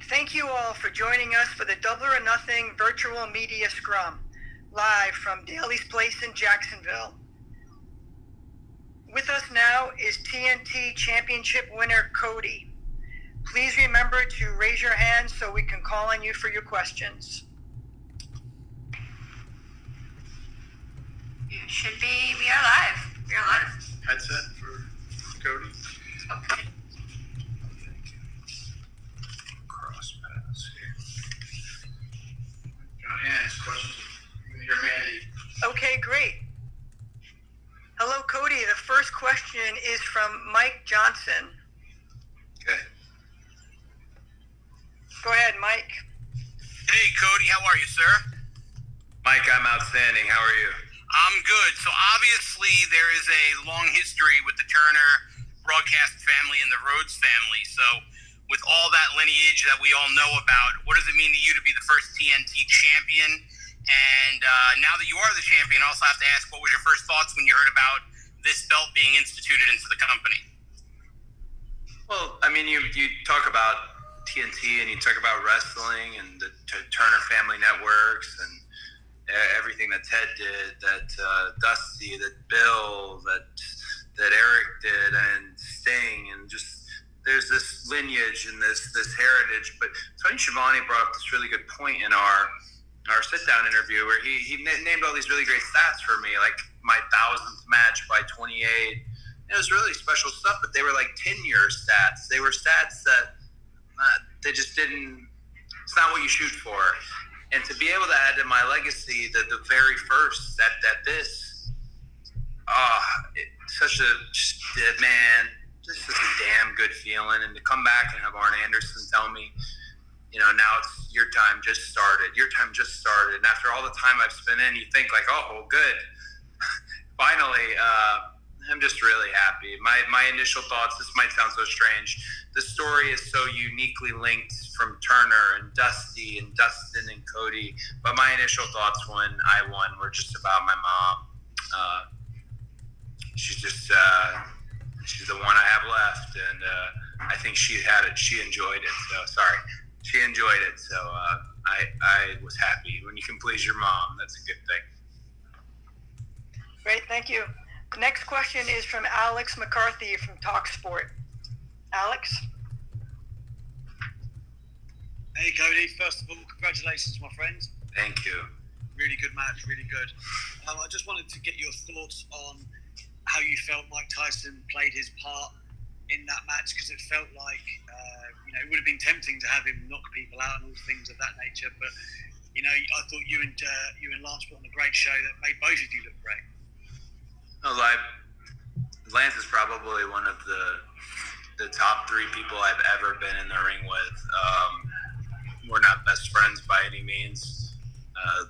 Thank you all for joining us for the Double or Nothing virtual media scrum, live from Daly's Place in Jacksonville. With us now is TNT Championship winner Cody. Please remember to raise your hand so we can call on you for your questions. You should be, we are live. We are live. Headset for Cody. Okay. Cross paths here. John Hands, questions? You hear Mandy? Okay, great. Hello, Cody. The first question is from Mike Johnson. Okay. Go ahead, Mike. Hey, Cody, how are you, sir? Mike, I'm outstanding. How are you? I'm good. So obviously there is a long history with the Turner broadcast family and the Rhodes family. So with all that lineage that we all know about, what does it mean to you to be the first TNT champion? And now that you are the champion, I also have to ask, what was your first thoughts when you heard about this belt being instituted into the company? Well, I mean, you talk about TNT and you talk about wrestling and the Turner Family Networks and everything that Ted did, that Dusty, that Bill, that Eric did, and Sting, and just there's this lineage and this heritage. But Tony Schiavone brought up this really good point in our sit-down interview where he named all these really great stats for me, like my 1,000th match by 28. It was really special stuff, but they were like 10-year stats. They were stats that they just didn't. It's not what you shoot for. And to be able to add to my legacy the very first at this, it's such a damn good feeling. And to come back and have Arn Anderson tell me, now it's your time just started. Your time just started. And after all the time I've spent in, you think like, oh, well, good. Finally, I'm just really happy. My initial thoughts, this might sound so strange, the story is so uniquely linked from Turner and Dusty and Dustin and Cody, but my initial thoughts when I won were just about my mom. She's the one I have left, and I think she enjoyed it, she enjoyed it, so I was happy. When you can please your mom, that's a good thing. Great, thank you. The next question is from Alex McCarthy from TalkSport. Alex? Hey, Cody. First of all, congratulations, my friend. Thank you. Really good match, really good. I just wanted to get your thoughts on how you felt Mike Tyson played his part in that match, because it felt like, it would have been tempting to have him knock people out and all things of that nature, but, I thought you and Lance put on a great show that made both of you look great. Lance is probably one of the top three people I've ever been in the ring with. We're not best friends by any means.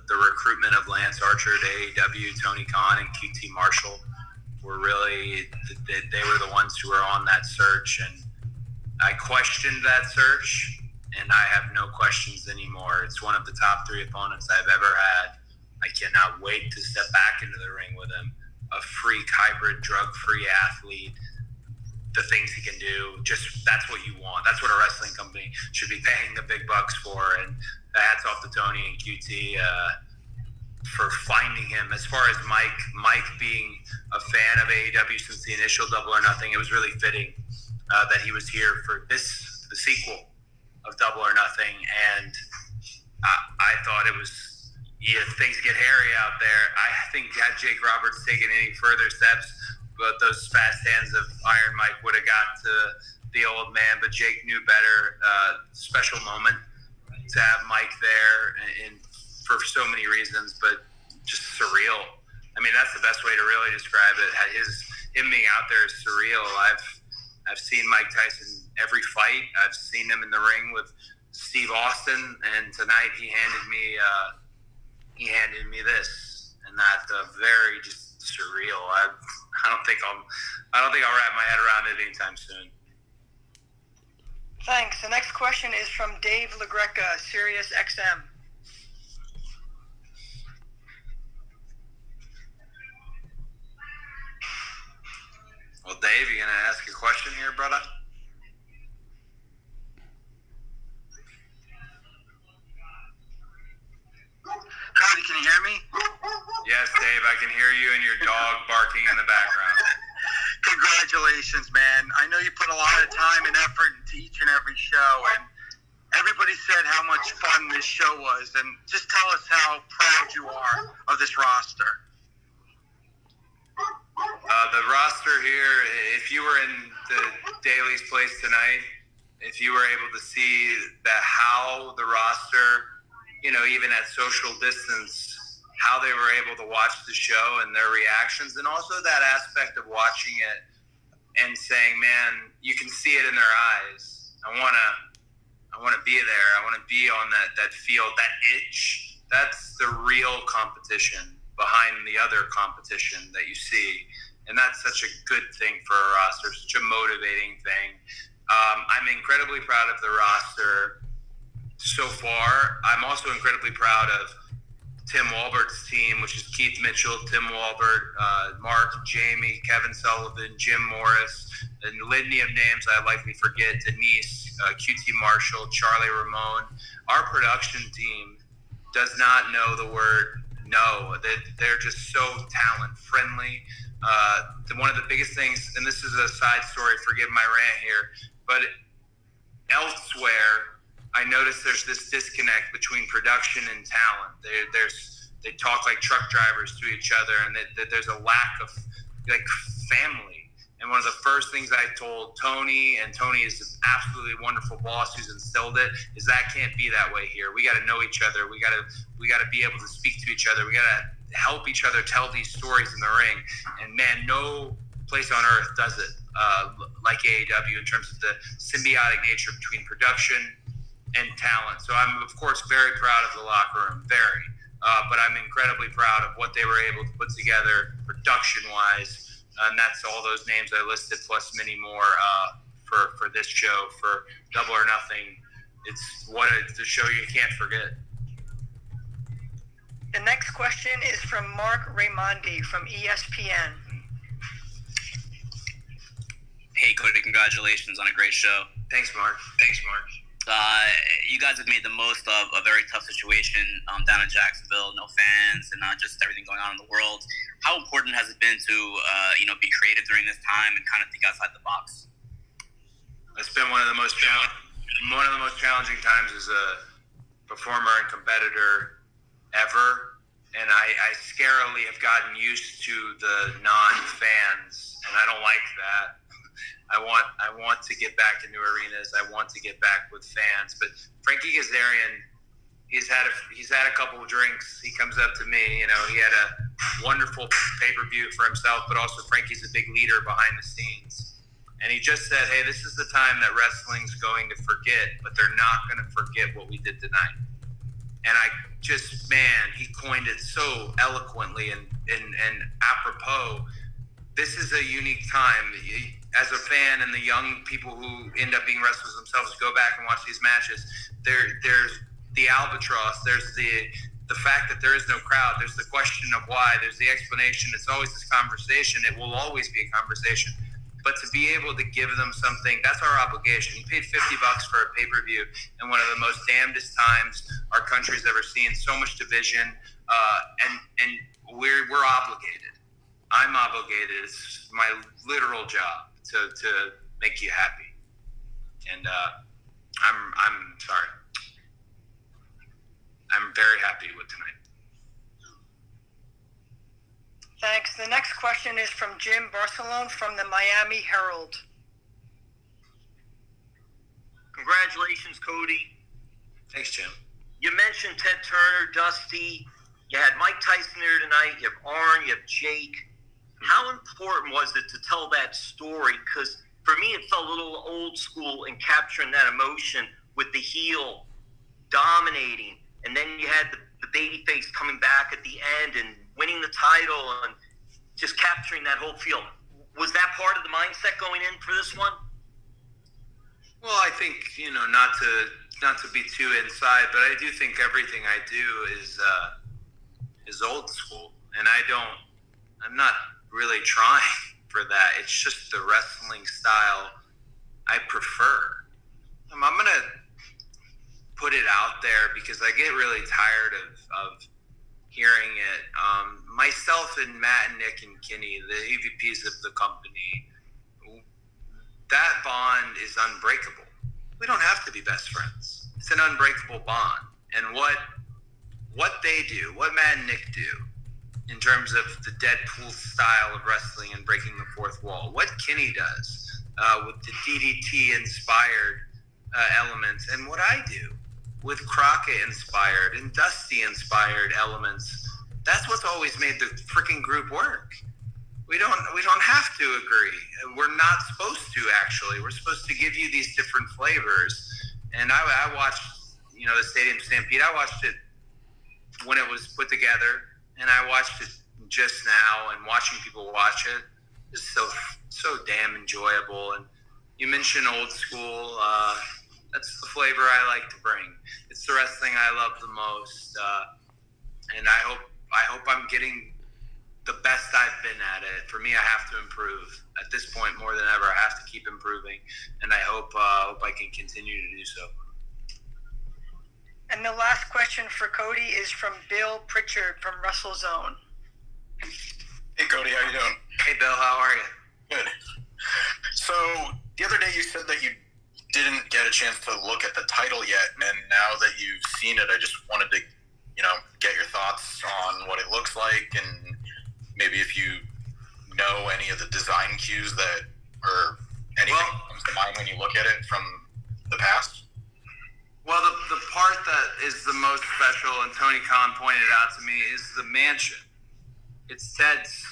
The recruitment of Lance Archer to AEW, Tony Khan, and QT Marshall were really, they were the ones who were on that search. And I questioned that search, and I have no questions anymore. It's one of the top three opponents I've ever had. I cannot wait to step back into the ring with him. A freak, hybrid, drug-free athlete. The things he can do, that's what you want. That's what a wrestling company should be paying the big bucks for. And hats off to Tony and QT for finding him. As far as Mike being a fan of AEW since the initial Double or Nothing, it was really fitting that he was here for the sequel of Double or Nothing. And I thought it was, if things get hairy out there, I think had Jake Roberts taken any further steps, but those fast hands of Iron Mike would have got to the old man. But Jake knew better. Special moment to have Mike there, and for so many reasons, but just surreal. I mean, that's the best way to really describe it. Him being out there is surreal. I've seen Mike Tyson every fight. I've seen him in the ring with Steve Austin, and tonight he handed me this, and that very just surreal. I don't think I'll wrap my head around it anytime soon. Thanks. The next question is from Dave LaGreca, Sirius XM. Well, Dave, you gonna ask a question here, brother? can hear you and your dog barking in the background. Congratulations, man. I know you put a lot of time and effort into each and every show, and everybody said how much fun this show was. And just tell us how proud you are of this roster. The roster here, if you were in the Daly's place tonight, if you were able to see that how the roster, even at social distance, how they were able to watch the show and their reactions, and also that aspect of watching it and saying, man, you can see it in their eyes. I want to be there. I want to be on that field, that itch. That's the real competition behind the other competition that you see. And that's such a good thing for a roster, such a motivating thing. I'm incredibly proud of the roster so far. I'm also incredibly proud of Tim Walbert's team, which is Keith Mitchell, Tim Walbert, Mark, Jamie, Kevin Sullivan, Jim Morris, and a litany of names I likely forget, Denise, QT Marshall, Charlie Ramone. Our production team does not know the word no. They're just so talent-friendly. One of the biggest things, and this is a side story, forgive my rant here, but elsewhere, I noticed there's this disconnect between production and talent. They talk like truck drivers to each other, and there's a lack of family. And one of the first things I told Tony, and Tony is an absolutely wonderful boss who's instilled it, is that can't be that way here. We got to know each other. We got to be able to speak to each other. We got to help each other tell these stories in the ring. And man, no place on earth does it like AEW in terms of the symbiotic nature between production and talent. So I'm, of course, very proud of the locker room, but I'm incredibly proud of what they were able to put together production-wise, and that's all those names I listed plus many more for this show, for Double or Nothing. It's a show you can't forget. The next question is from Mark Raimondi from ESPN. Hey, Cody, congratulations on a great show. Thanks, Mark. You guys have made the most of a very tough situation down in Jacksonville, no fans, and just everything going on in the world. How important has it been to be creative during this time and kind of think outside the box? It's been one of the most challenging times as a performer and competitor ever, and I scarily have gotten used to the non-fans, and I don't like that. I want to get back into arenas. I want to get back with fans. But Frankie Kazarian, he's had a couple of drinks. He comes up to me. He had a wonderful pay-per-view for himself, but also Frankie's a big leader behind the scenes. And he just said, hey, this is the time that wrestling's going to forget, but they're not going to forget what we did tonight. And he coined it so eloquently and apropos. This is a unique time. As a fan and the young people who end up being wrestlers themselves go back and watch these matches, there's the albatross, there's the fact that there is no crowd, there's the question of why, there's the explanation. It's always this conversation. It will always be a conversation. But to be able to give them something, that's our obligation. You paid $50 for a pay-per-view in one of the most damnedest times our country's ever seen. So much division, and we're obligated. I'm obligated. It's my literal job to make you happy. And I'm sorry. I'm very happy with tonight. Thanks. The next question is from Jim Barcelone from the Miami Herald. Congratulations, Cody. Thanks, Jim. You mentioned Ted Turner, Dusty. You had Mike Tyson there tonight. You have Arn. You have Jake. How important was it to tell that story? Because for me, it felt a little old school in capturing that emotion with the heel dominating. And then you had the babyface coming back at the end and winning the title and just capturing that whole feel. Was that part of the mindset going in for this one? Well, I think, not to be too inside, but I do think everything I do is old school. And I'm not really trying for that. It's just the wrestling style I prefer. I'm going to put it out there because I get really tired of hearing it. Myself and Matt and Nick and Kenny, the EVPs of the company, that bond is unbreakable. We don't have to be best friends. It's an unbreakable bond. And what they do, what Matt and Nick do, in terms of the Deadpool style of wrestling and breaking the fourth wall, what Kenny does with the DDT-inspired elements, and what I do with Crockett-inspired and Dusty-inspired elements, that's what's always made the freaking group work. We don't have to agree. We're not supposed to, actually. We're supposed to give you these different flavors. And I watched, the Stadium Stampede. I watched it when it was put together, and I watched it just now, and watching people watch it is so damn enjoyable. And you mentioned old school. That's the flavor I like to bring. It's the wrestling I love the most, and I hope I'm getting the best I've been at it. For me, I have to improve. At this point, more than ever, I have to keep improving, and I hope I can continue to do so. And the last question for Cody is from Bill Pritchard from WrestleZone. Hey, Cody, how you doing? Hey, Bill, how are you? Good. So the other day you said that you didn't get a chance to look at the title yet, and now that you've seen it, I just wanted to, get your thoughts on what it looks like, and maybe if you know any of the design cues that, or anything comes to mind when you look at it from the past. Well, the part that is the most special, and Tony Khan pointed out to me, is the mansion. It's Ted's.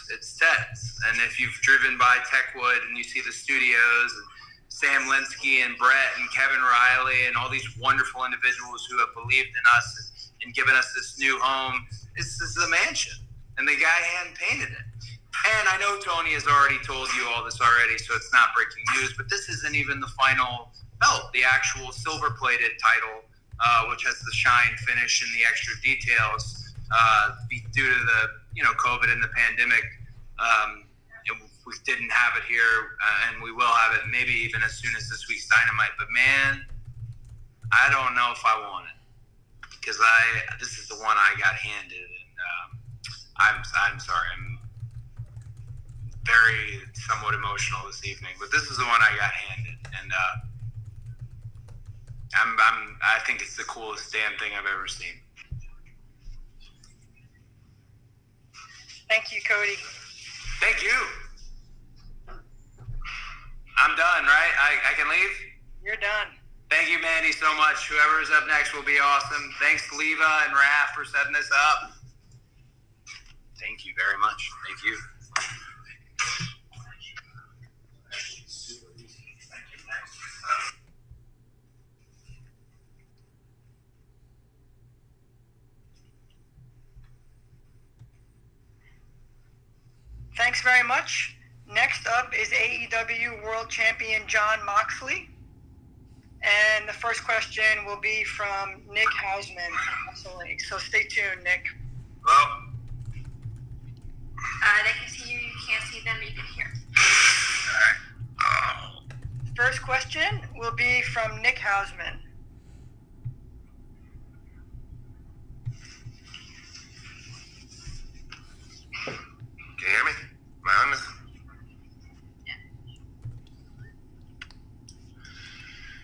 And if you've driven by Techwood and you see the studios and Sam Linsky and Brett and Kevin Riley and all these wonderful individuals who have believed in us and given us this new home, this is the mansion. And the guy hand-painted it. And I know Tony has already told you all this already, so it's not breaking news, but this isn't even the final belt, the actual silver-plated title, which has the shine finish and the extra details. Due to the COVID and the pandemic, we didn't have it here, and we will have it maybe even as soon as this week's Dynamite. But man, I don't know if I want it, because this is the one I got handed, and I'm sorry, I'm very somewhat emotional this evening, but this is the one I got handed, and I think it's the coolest damn thing I've ever seen. Thank you, Cody. Thank you. I'm done, right? I can leave? You're done. Thank you, Mandy, so much. Whoever's up next will be awesome. Thanks to Leva and Raph for setting this up. Thank you very much. Thank you. Thanks very much. Next up is AEW World Champion Jon Moxley. And the first question will be from Nick Hausman from Muscle League. So stay tuned, Nick. Hello? They can see you, you can't see them, you can hear. All right. First question will be from Nick Hausman. Can you hear me? Am I on this?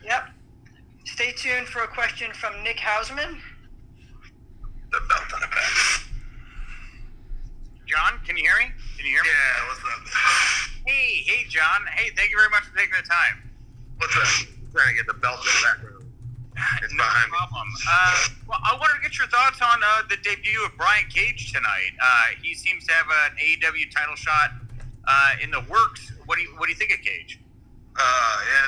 Yep. Stay tuned for a question from Nick Hausman. The belt on the back. John, can you hear me? Can you hear me? Yeah, what's up? Hey, John. Hey, thank you very much for taking the time. What's up? I'm trying to get the belt in the back room. It's No behind problem. Well, I wanted to get your thoughts on the debut of Brian Cage tonight. He seems to have an AEW title shot in the works. What do you think of Cage? Yeah,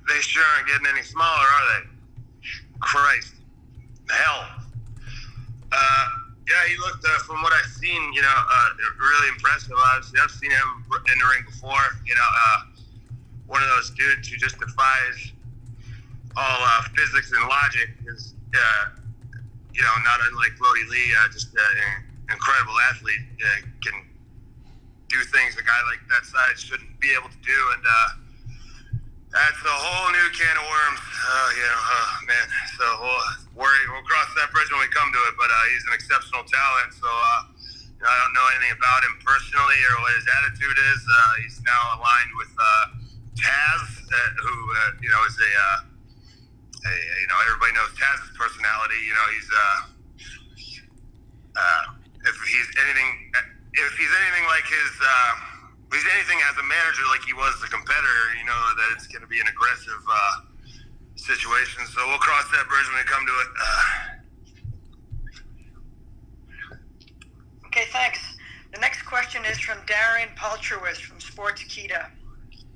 they sure aren't getting any smaller, are they? Christ. Hell. Yeah, he looked, from what I've seen, really impressive. Obviously, I've seen him in the ring before. One of those dudes who just defies all physics and logic is, not unlike Brody Lee, just an incredible athlete. Can do things a guy like that size shouldn't be able to do, and that's a whole new can of worms. Man. So we'll cross that bridge when we come to it. But he's an exceptional talent. So I don't know anything about him personally or what his attitude is. He's now aligned with Taz, who is everybody knows Taz's personality. He's if he's anything like if he's anything as a manager like he was as a competitor, that it's going to be an aggressive situation. So we'll cross that bridge when we come to it. Okay, thanks. The next question is from Darren Paltrowitz from Sports Kita.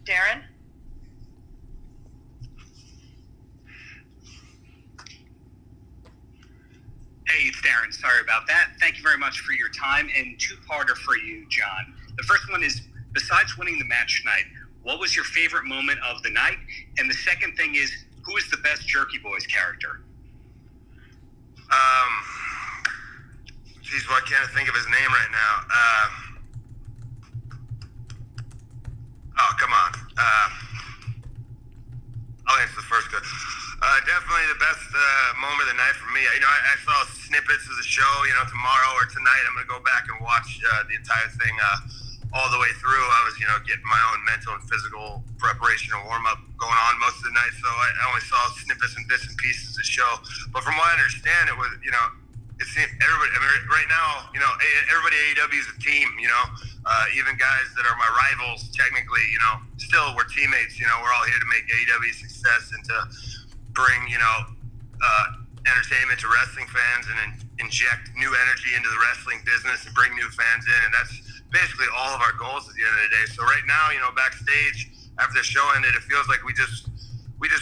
Darren? Hey, it's Darren. Sorry about that. Thank you very much for your time. And two-parter for you, John. The first one is, besides winning the match tonight, what was your favorite moment of the night? And the second thing is, who is the best Jerky Boys character? Geez, well, I can't think of his name right now. Oh, come on. I'll answer the first good. Definitely the best moment of the night for me. I saw snippets of the show. Tomorrow or tonight, I'm going to go back and watch the entire thing all the way through. I was, getting my own mental and physical preparation and warm up going on most of the night. So I only saw snippets and bits and pieces of the show. But from what I understand, it was, it seemed everybody. I mean, right now, everybody at AEW is a team. Even guys that are my rivals, technically, still we're teammates. We're all here to make AEW success and to bring, entertainment to wrestling fans and inject new energy into the wrestling business and bring new fans in. And that's basically all of our goals at the end of the day. So right now, backstage after the show ended, it feels like we just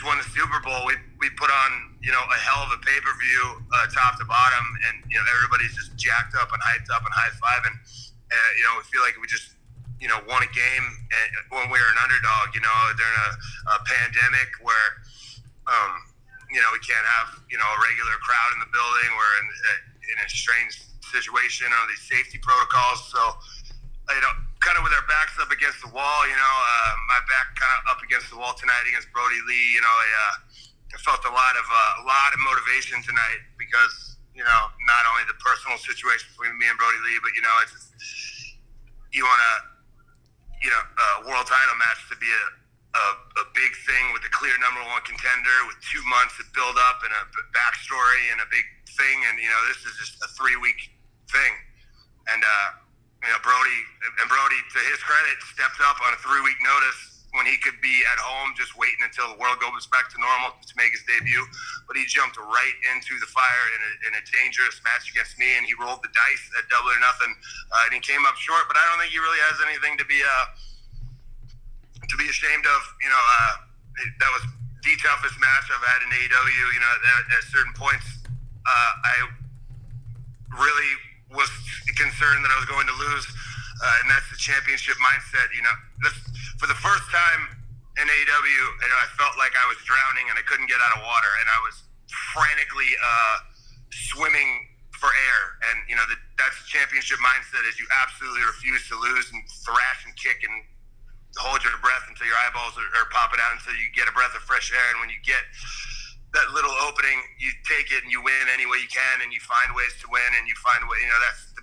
won the Super Bowl. We put on, a hell of a pay-per-view, top to bottom, and everybody's just jacked up and hyped up and high-fiving. We feel like we just won a game when we were an underdog. During a pandemic where we can't have a regular crowd in the building. We're in a strange situation on these safety protocols. So kind of with our backs up against the wall, my back kind of up against the wall tonight against Brody Lee. I felt a lot of motivation tonight because not only the personal situation between me and Brody Lee, but it's just, you want a world title match to be a big thing with a clear number one contender with 2 months to build up and a backstory and a big thing, and this is just a 3-week thing, and Brody, to his credit, stepped up on a 3-week notice when he could be at home just waiting until the world goes back to normal to make his debut. But he jumped right into the fire in a dangerous match against me, and he rolled the dice at Double or Nothing, and he came up short. But I don't think he really has anything to be ashamed of. That was the toughest match I've had in AEW. At certain points, I really was concerned that I was going to lose, and that's the championship mindset. For the first time in AEW, I felt like I was drowning and I couldn't get out of water, and I was frantically swimming for air. And that's the championship mindset: is you absolutely refuse to lose and thrash and kick and hold your breath until your eyeballs are popping out until you get a breath of fresh air. And when you get that little opening, you take it and you win any way you can, and you find ways to win, and you find a way. That's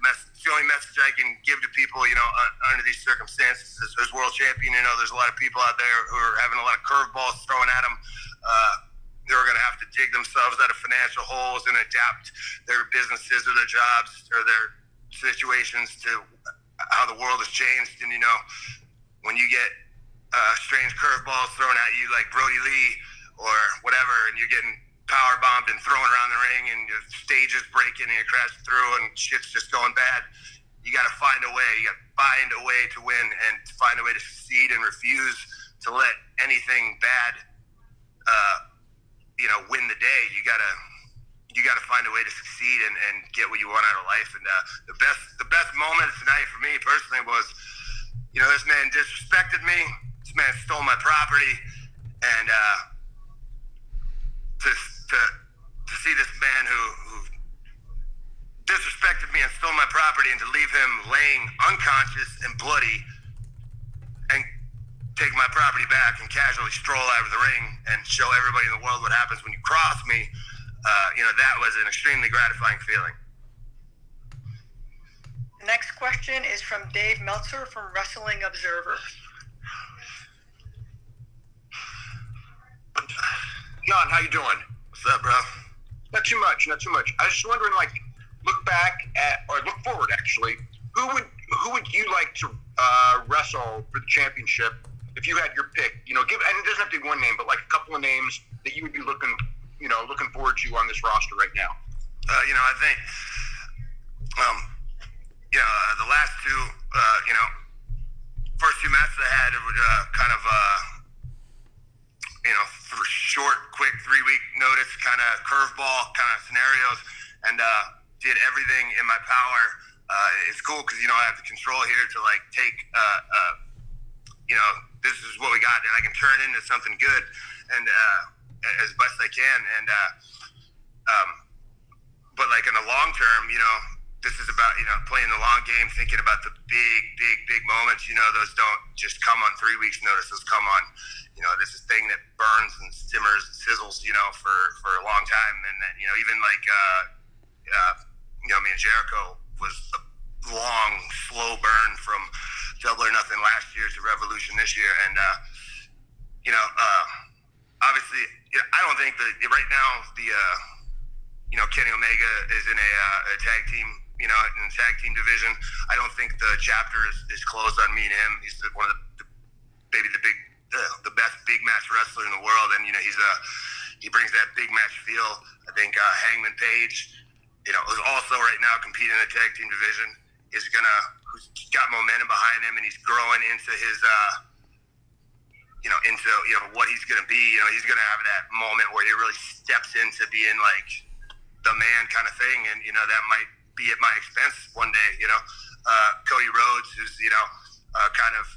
the only message I can give to people, under these circumstances as world champion. There's a lot of people out there who are having a lot of curveballs thrown at them. They're going to have to dig themselves out of financial holes and adapt their businesses or their jobs or their situations to how the world has changed. And, when you get strange curveballs thrown at you like Brody Lee or whatever, and you're getting power bombed and thrown around the ring, and your stage is breaking and you're crashing through and shit's just going bad, you got to find a way. You got to find a way to win and to find a way to succeed and refuse to let anything bad, win the day. You got to find a way to succeed and get what you want out of life. And the best moment tonight for me personally was, this man disrespected me. This man stole my property, and to see this man who disrespected me and stole my property, and to leave him laying unconscious and bloody and take my property back and casually stroll out of the ring and show everybody in the world what happens when you cross me, that was an extremely gratifying feeling. The next question is from Dave Meltzer from Wrestling Observer. John, how you doing? What's up, bro? Not too much. I was just wondering, look back at, or look forward actually. Who would you like to wrestle for the championship if you had your pick? And it doesn't have to be one name, but like a couple of names that you would be looking forward to on this roster right now. I think, the last two, first two matches I had, it was kind of, for short, quick 3-week notice, kind of curveball kind of scenarios, and did everything in my power. It's cool because, I have the control here to take, this is what we got, and I can turn it into something good, and as best I can, and but in the long term, this is about, playing the long game, thinking about the big moments. Those don't just come on 3 weeks notice. Those come on, this is a thing that burns and simmers and sizzles, for a long time. And then, even me and Jericho was a long, slow burn from Double or Nothing last year to Revolution this year. And, obviously, I don't think that right now Kenny Omega is in a tag team, in the tag team division. I don't think the chapter is closed on me and him. He's one of the best big match wrestler in the world, and he brings that big match feel. I think Hangman Page, who's also right now competing in the tag team division, who's got momentum behind him, and he's growing into his what he's gonna be. He's gonna have that moment where he really steps into being the man kind of thing, and that might be at my expense one day. Cody Rhodes, who's kind of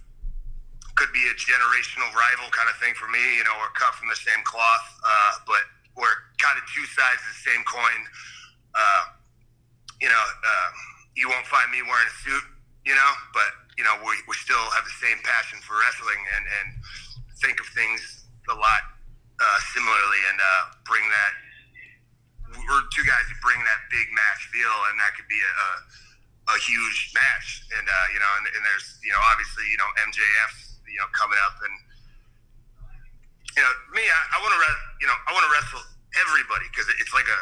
could be a generational rival kind of thing for me. We're cut from the same cloth, but we're kind of two sides of the same coin. You won't find me wearing a suit, but we still have the same passion for wrestling and think of things a lot similarly, and bring that. We're two guys who bring that big match feel, and that could be a huge match. And and there's obviously MJF coming up, and me, I want to wrestle everybody, because it's like I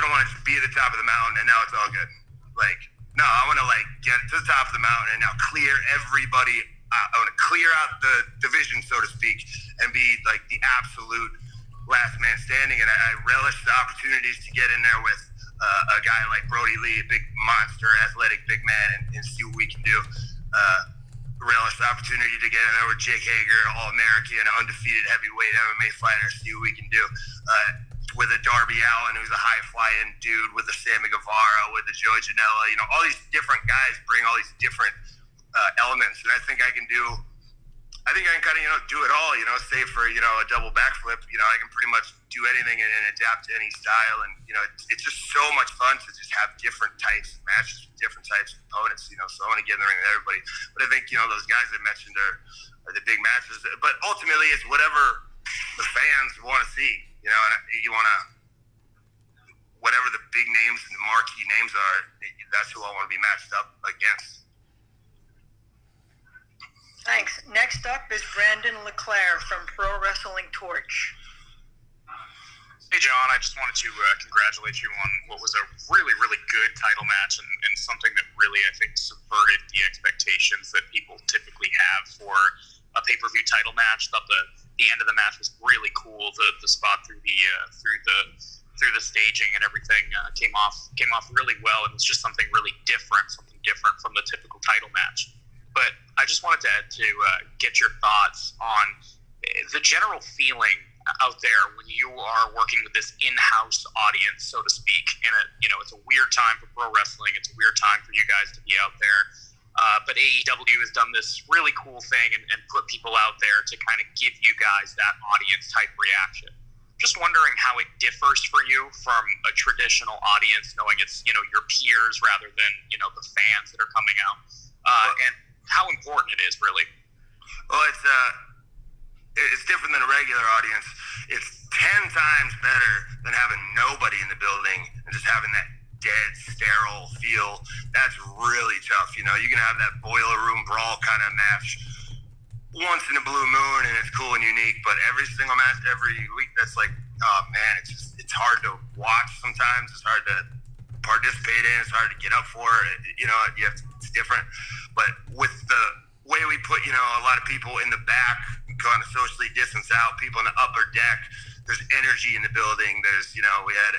don't want to just be at the top of the mountain and now it's all good. No, I want to get to the top of the mountain and now clear everybody. I want to clear out the division, so to speak, and be the absolute last man standing. And I relish the opportunities to get in there with a guy like Brody Lee, a big monster, athletic big man, and see what we can do. Relish the opportunity to get in there with Jake Hager, All-American, undefeated heavyweight MMA fighter, see what we can do. With a Darby Allin, who's a high-flying dude, with a Sammy Guevara, with a Joey Janela. All these different guys bring all these different elements, and I think I can kind of do it all. Save for a double backflip. I can pretty much do anything and adapt to any style, and it's just so much fun to just have different types of matches, different types of opponents. So I want to get in the ring with everybody. But I think those guys I mentioned are the big matches. But ultimately, it's whatever the fans want to see. And you want to, whatever the big names and the marquee names are, that's who I want to be matched up against. Thanks. Next up is Brandon LeClaire from Pro Wrestling Torch. Hey, John, I just wanted to congratulate you on what was a really, really good title match, and something that really, I think, subverted the expectations that people typically have for a pay-per-view title match. Thought the end of the match was really cool. The spot through the staging and everything came off really well, and it's just something really different from the typical title match. But I just wanted to get your thoughts on the general feeling out there when you are working with this in-house audience, so to speak. It's a weird time for pro wrestling. It's a weird time for you guys to be out there. But AEW has done this really cool thing and put people out there to kind of give you guys that audience-type reaction. Just wondering how it differs for you from a traditional audience, knowing it's, your peers rather than, the fans that are coming out. And how important it is, really. Well, it's different than a regular audience. It's 10 times better than having nobody in the building and just having that dead, sterile feel. That's really tough. You know, you can have that boiler room brawl kind of match once in a blue moon, and it's cool and unique. But every single match, every week, that's like, oh man, it's hard to watch sometimes. It's hard to participate in. It's hard to get up for. You know, it's different. But with the way we put, you know, a lot of people in the back, kind of socially distance out, people in the upper deck, there's energy in the building. There's, you know, we had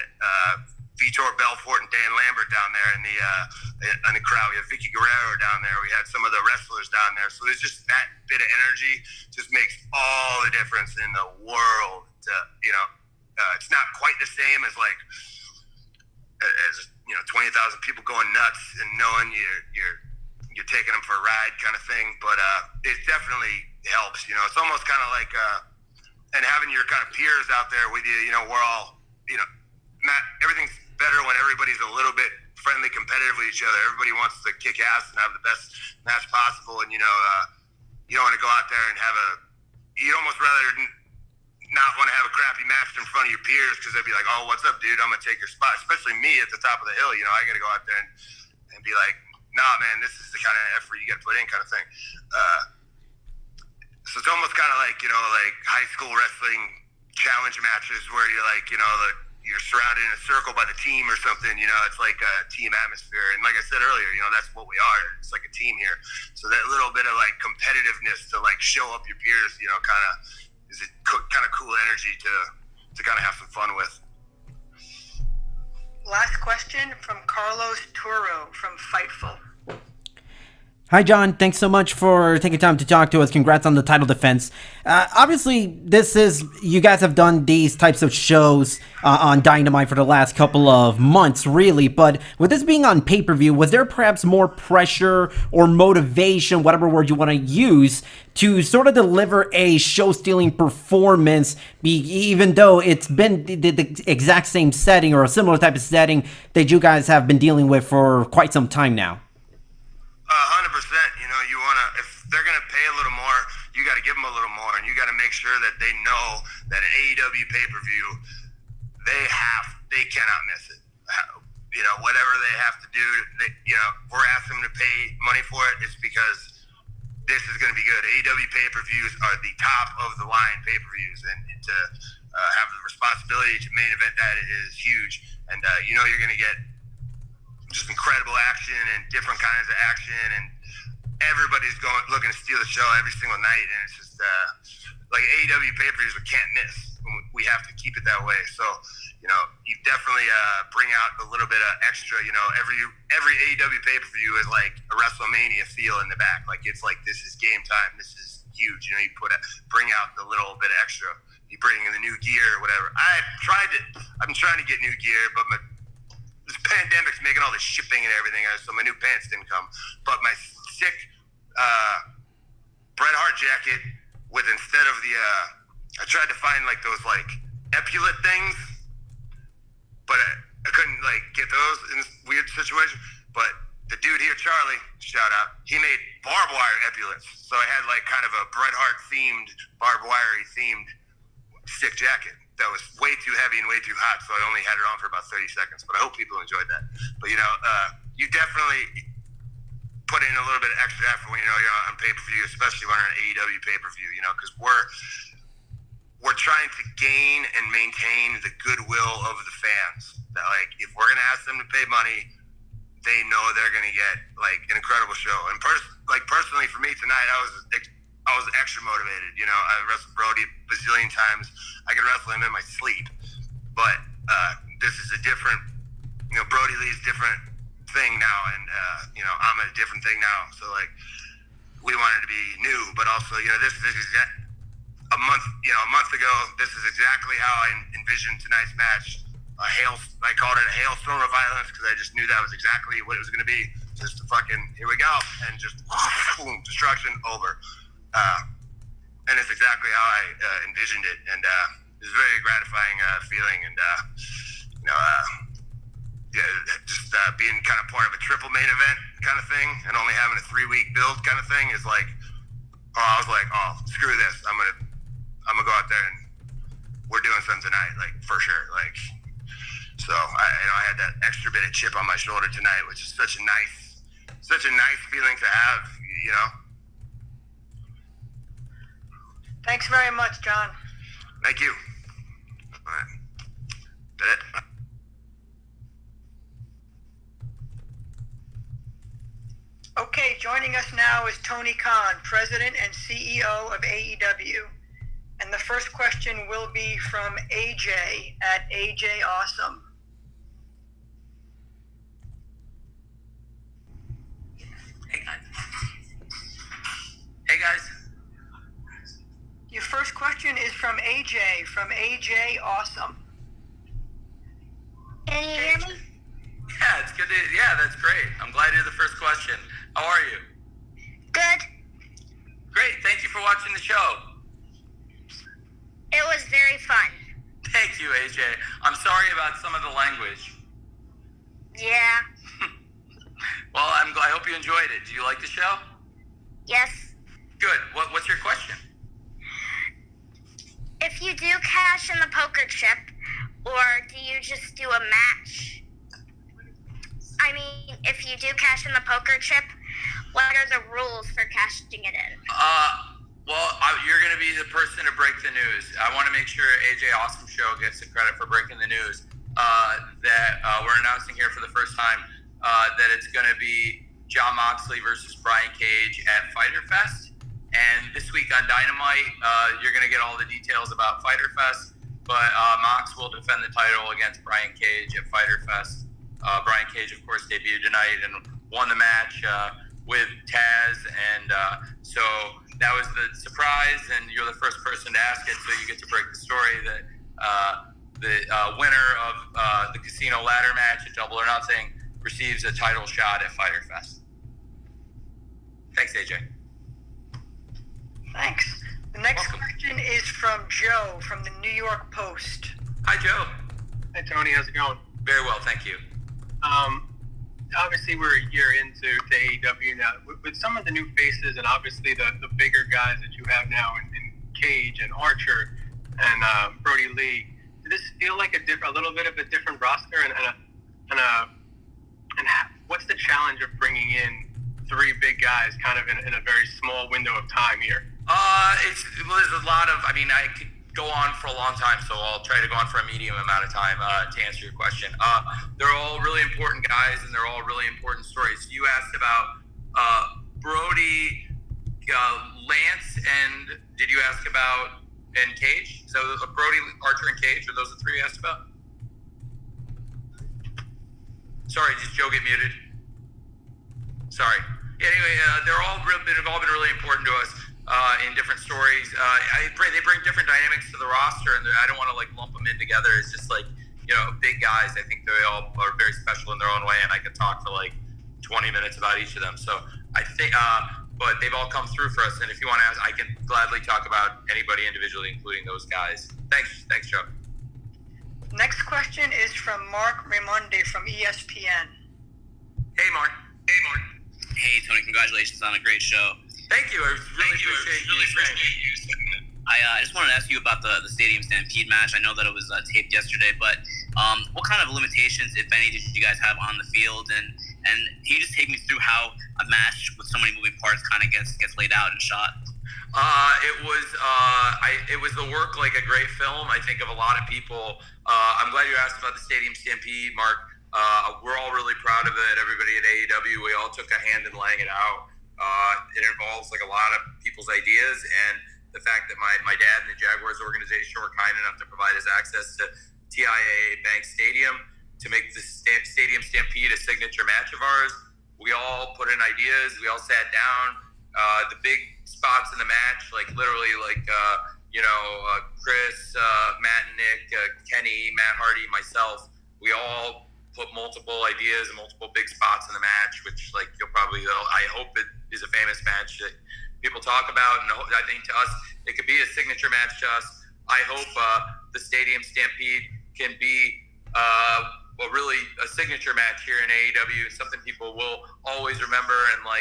Vitor Belfort and Dan Lambert down there in the crowd. We have Vicky Guerrero down there. We had some of the wrestlers down there. So there's just that bit of energy just makes all the difference in the world. You know, it's not quite the same as like, as you know, 20,000 people going nuts and knowing you're taking them for a ride kind of thing. But it definitely helps. You know, it's almost kind of like, and having your kind of peers out there with you. You know, we're all, you know, everything's better when everybody's a little bit friendly, competitive with each other. Everybody wants to kick ass and have the best match possible. And, you know, you don't want to go out there and you'd almost rather not want to have a crappy match in front of your peers because they'd be like, oh, what's up, dude? I'm going to take your spot. Especially me at the top of the hill. You know, I got to go out there and be like, nah, man, this is the kind of effort you got to put in kind of thing. So it's almost kind of like, you know, like high school wrestling challenge matches where you're like, you know, you're surrounded in a circle by the team or something, you know, it's like a team atmosphere. And like I said earlier, you know, that's what we are. It's like a team here. So that little bit of like competitiveness to like show up your peers, you know, kind of is a kind of cool energy to kind of have some fun with. Last question from Carlos Turo from Fightful. Hi, John. Thanks so much for taking time to talk to us. Congrats on the title defense. Obviously, you guys have done these types of shows on Dynamite for the last couple of months, really. But with this being on pay-per-view, was there perhaps more pressure or motivation, whatever word you want to use, to sort of deliver a show-stealing performance, even though it's been the exact same setting or a similar type of setting that you guys have been dealing with for quite some time now? 100%. You know, you want to, if they're going to pay a little more, you got to give them a little more, and you got to make sure that they know that an AEW pay-per-view, they cannot miss it. You know, whatever they have to do, you know, we're asking them to pay money for it. It's because this is going to be good. AEW pay-per-views are the top of the line pay-per-views, and to have the responsibility to main event that is huge. And you know, you're going to get just incredible action and different kinds of action, and everybody's looking to steal the show every single night, and it's just like AEW pay-per-views we can't miss. We have to keep it that way. So, you know, you definitely bring out a little bit of extra. You know, every AEW pay-per-view is like a WrestleMania feel in the back. Like it's like, this is game time. This is huge. You know, you bring out the little bit of extra. You bring in the new gear or whatever. I've been trying to get new gear, but this pandemic's making all the shipping and everything, so my new pants didn't come. But my sick Bret Hart jacket with, instead of I tried to find like those like epaulet things, but I couldn't like get those in this weird situation. But the dude here, Charlie, shout out, he made barbed wire epaulets. So I had like kind of a Bret Hart themed, barbed wire themed sick jacket that was way too heavy and way too hot, so I only had it on for about 30 seconds, but I hope people enjoyed that. But, you know, you definitely put in a little bit of extra effort when, you know, you're on pay-per-view, especially when you're on AEW pay-per-view, you know, because we're trying to gain and maintain the goodwill of the fans. That, like, if we're going to ask them to pay money, they know they're going to get, like, an incredible show. And, personally, for me tonight, I was extra motivated. You know, I wrestled Brody a bazillion times. I could wrestle him in my sleep. But this is a different, you know, Brody Lee's different thing now. And, you know, I'm a different thing now. So, like, we wanted to be new. But also, you know, this is a month ago, this is exactly how I envisioned tonight's match. I called it a hailstorm of violence because I just knew that was exactly what it was going to be. Just a fucking, here we go. And just, boom, destruction, over. And it's exactly how I envisioned it, and it was a very gratifying feeling. And you know, just being kind of part of a triple main event kind of thing, and only having a 3-week build kind of thing is like, I was like, oh, screw this, I'm gonna go out there and we're doing something tonight, like for sure, like. So I had that extra bit of chip on my shoulder tonight, which is such a nice feeling to have, Thanks very much, John. Thank you. All right. That it? Okay, joining us now is Tony Khan, President and CEO of AEW. And the first question will be from AJ at AJ Awesome. Hey guys. Your first question is from AJ Awesome. Can you hear me? Yeah, it's good to, that's great. I'm glad you're the first question. How are you? Good. Great, thank you for watching the show. It was very fun. Thank you, AJ. I'm sorry about some of the language. Yeah. Well, I hope you enjoyed it. Do you like the show? Yes. Good. What's your question? If you do cash in the poker chip, or do you just do a match? I mean, if you do cash in the poker chip, what are the rules for cashing it in? You're going to be the person to break the news. I want to make sure AJ Awesome Show gets the credit for breaking the news that we're announcing here for the first time that it's going to be Jon Moxley versus Brian Cage at Fyter Fest. And this week on Dynamite, you're going to get all the details about Fyter Fest. But Mox will defend the title against Brian Cage at Fyter Fest. Brian Cage, of course, debuted tonight and won the match with Taz. And so that was the surprise, and you're the first person to ask it, so you get to break the story that the winner of the casino ladder match at Double or Nothing receives a title shot at Fyter Fest. Thanks, AJ. Thanks. The next question is from Joe from the New York Post. Hi, Joe. Hey, Tony. How's it going? Very well, thank you. Obviously, we're a year into AEW now. With some of the new faces and obviously the bigger guys that you have now in Cage and Archer and Brody Lee, does this feel like a little bit of a different roster? And what's the challenge of bringing in three big guys kind of in a very small window of time here? There's a lot of, I could go on for a long time, so I'll try to go on for a medium amount of time to answer your question. They're all really important guys, and they're all really important stories. You asked about Brody, Lance, and did you ask about Cage? So Brody, Archer, and Cage, are those the three you asked about? Sorry, did Joe get muted? Sorry. Anyway, they've all been really important to us. In different stories. They bring different dynamics to the roster, and I don't want to lump them in together. It's just big guys. I think they all are very special in their own way, and I could talk for 20 minutes about each of them. So I think, but they've all come through for us, and if you want to ask, I can gladly talk about anybody individually, including those guys. Thanks, Joe. Next question is from Mark Raimondi from ESPN. Hey, Mark. Hey, Tony. Congratulations on a great show. Thank you. I really appreciate you saying it. I just wanted to ask you about the Stadium Stampede match. I know that it was taped yesterday, but what kind of limitations, if any, did you guys have on the field? And can you just take me through how a match with so many moving parts kind of gets laid out and shot? It was the work like a great film, I think, of a lot of people. I'm glad you asked about the Stadium Stampede, Mark. We're all really proud of it. Everybody at AEW, we all took a hand in laying it out. It involves a lot of people's ideas, and the fact that my dad and the Jaguars organization were kind enough to provide us access to TIAA Bank Stadium to make the Stadium Stampede a signature match of ours. We all put in ideas. We all sat down. The big spots in the match, Chris, Matt and Nick, Kenny, Matt Hardy, myself, we all put multiple ideas and multiple big spots in the match, which you'll probably, I hope it is a famous match that people talk about, and I think to us it could be a signature match to us. I hope the Stadium Stampede can be really a signature match here in AEW, something people will always remember. And when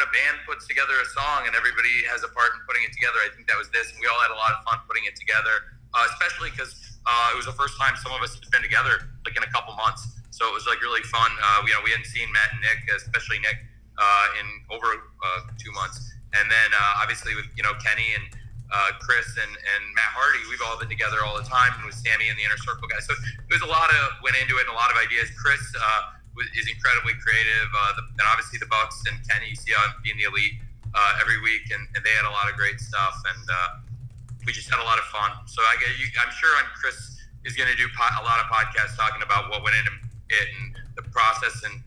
a band puts together a song and everybody has a part in putting it together, I think that was this, and we all had a lot of fun putting it together, especially because It was the first time some of us had been together like in a couple months, so it was like really fun. We hadn't seen Matt and Nick, especially Nick, in over 2 months, and then obviously with Kenny and Chris and Matt Hardy, we've all been together all the time, and with Sammy and the Inner Circle guys. So there's a lot of went into it and a lot of ideas. Chris is incredibly creative, and obviously the Bucks and Kenny, you see on being the Elite every week, and they had a lot of great stuff, and we just had a lot of fun. So I'm sure Chris is going to do a lot of podcasts talking about what went into it and the process and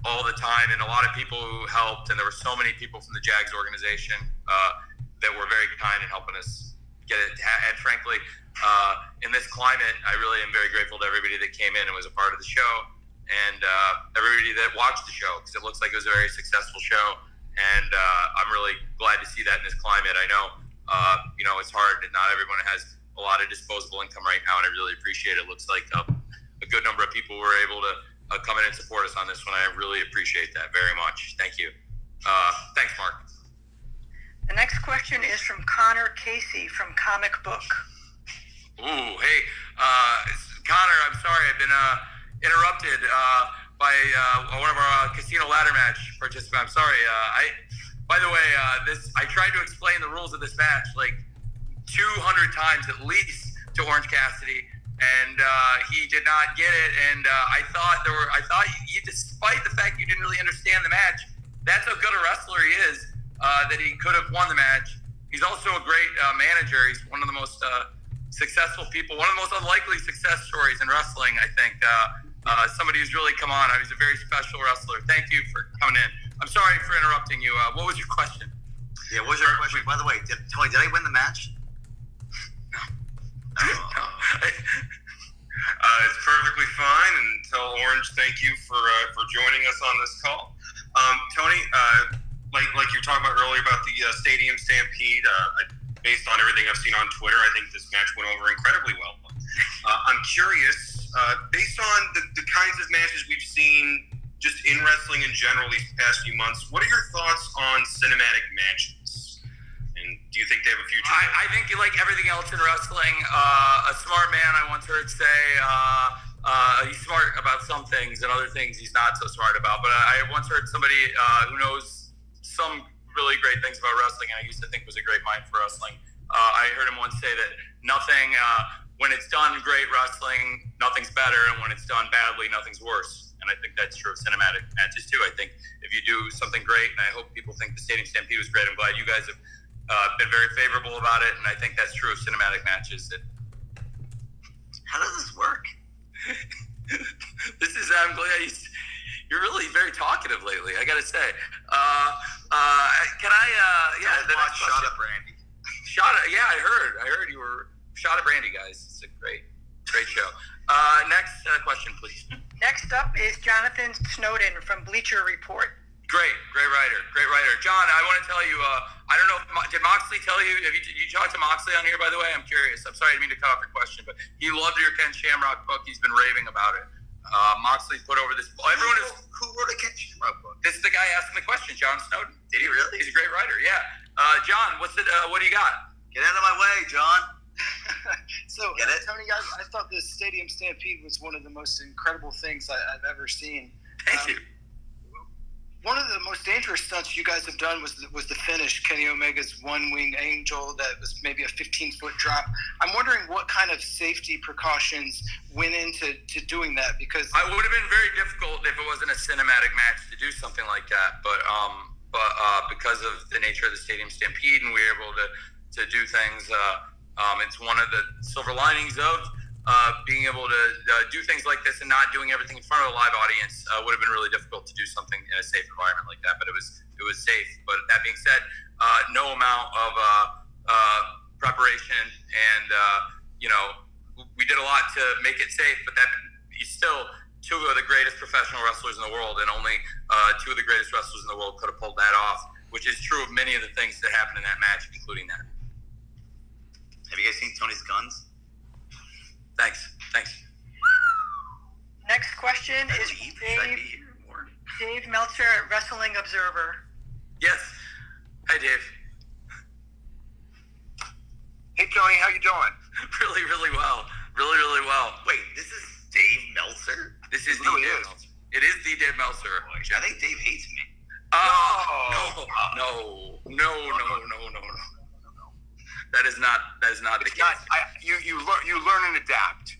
all the time, and a lot of people who helped, and there were so many people from the Jags organization that were very kind in helping us get it. And frankly, in this climate, I really am very grateful to everybody that came in and was a part of the show, and everybody that watched the show, because it looks like it was a very successful show. And I'm really glad to see that in this climate. I know, it's hard, and not everyone has a lot of disposable income right now, and I really appreciate it. It looks like a good number of people were able to come in and support us on this one. I really appreciate that very much. Thank you. Thanks, Mark. The next question is from Connor Casey from Comic Book. Ooh, hey, Connor, I'm sorry. I've been interrupted by one of our casino ladder match participants. I'm sorry. By the way, I tried to explain the rules of this match like 200 times at least to Orange Cassidy, and he did not get it. And I thought you, despite the fact you didn't really understand the match, that's how good a wrestler he is. That he could have won the match. He's also a great manager. He's one of the most successful people, one of the most unlikely success stories in wrestling, I think. Somebody who's really come on. He's a very special wrestler. Thank you for coming in. I'm sorry for interrupting you. What was your question? Yeah, what was your question? By the way, Tony, did I win the match? No. It's perfectly fine, and tell Orange thank you for joining us on this call. Tony, like you were talking about earlier about the Stadium Stampede, based on everything I've seen on Twitter, I think this match went over incredibly well. I'm curious, based on the kinds of matches we've seen just in wrestling in general these past few months, what are your thoughts on cinematic matches? And do you think they have a future? I think, like everything else in wrestling, a smart man, I once heard say, he's smart about some things, and other things he's not so smart about. But I once heard somebody who knows some really great things about wrestling, and I used to think was a great mind for wrestling. I heard him once say that nothing, when it's done great wrestling, nothing's better, and when it's done badly, nothing's worse. And I think that's true of cinematic matches too. I think if you do something great, and I hope people think the Stadium Stampede was great, I'm glad you guys have been very favorable about it, and I think that's true of cinematic matches. How does this work? I'm glad you're really very talkative lately, I gotta say. Can I, the next question. Shot at Brandy. Yeah, I heard you were Shot at Brandy, guys. It's a great show. Next question, please. Next up is Jonathan Snowden from Bleacher Report. Great writer. John, I want to tell you, I don't know, did Moxley tell you, did you talk to Moxley on here, by the way? I'm curious. I'm sorry, I didn't mean to cut off your question, but he loved your Ken Shamrock book. He's been raving about it. Moxley put over this. Everyone is. Who wrote a Ken Shamrock book? This is the guy asking the question, John Snowden. Did he really? He's a great writer, yeah. John, what do you got? Get out of my way, John. Tony, I thought the Stadium Stampede was one of the most incredible things I've ever seen. Thank you. One of the most dangerous stunts you guys have done was the finish, Kenny Omega's one-wing angel that was maybe a 15-foot drop. I'm wondering what kind of safety precautions went into doing that, because it would have been very difficult if it wasn't a cinematic match to do something like that. But because of the nature of the Stadium Stampede, and we were able to do things, it's one of the silver linings of being able to do things like this and not doing everything in front of a live audience. Would have been really difficult to do something in a safe environment like that, but it was safe. But that being said, no amount of preparation and we did a lot to make it safe, but that is still two of the greatest professional wrestlers in the world, and only two of the greatest wrestlers in the world could have pulled that off, which is true of many of the things that happened in that match, including that. Have you guys seen Tony's guns? Thanks. Next question is Dave Meltzer at Wrestling Observer. Yes. Hi, Dave. Hey, Tony, how you doing? Really well. Jeff. I think Dave hates me. No. That is not the case. You learn and adapt.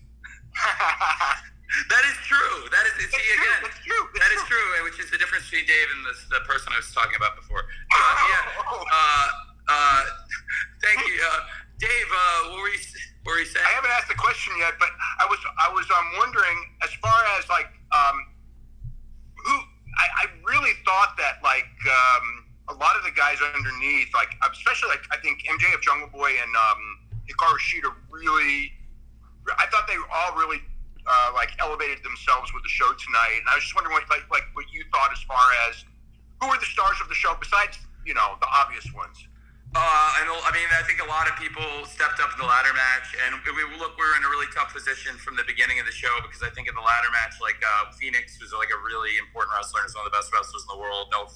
That is true. That is It's true. That is true, which is the difference between Dave and the person I was talking about before. Thank you, Dave. What were you saying? I haven't asked the question yet, but I was wondering, as far as like who I really thought that like a lot of the guys underneath, like especially like I think MJF, Jungle Boy, and Hikaru Shida really. I thought they all really like elevated themselves with the show tonight, and I was just wondering what you thought as far as who were the stars of the show besides the obvious ones. I think a lot of people stepped up in the ladder match, and we were in a really tough position from the beginning of the show because I think in the ladder match, like Phoenix was like a really important wrestler and is one of the best wrestlers in the world. No,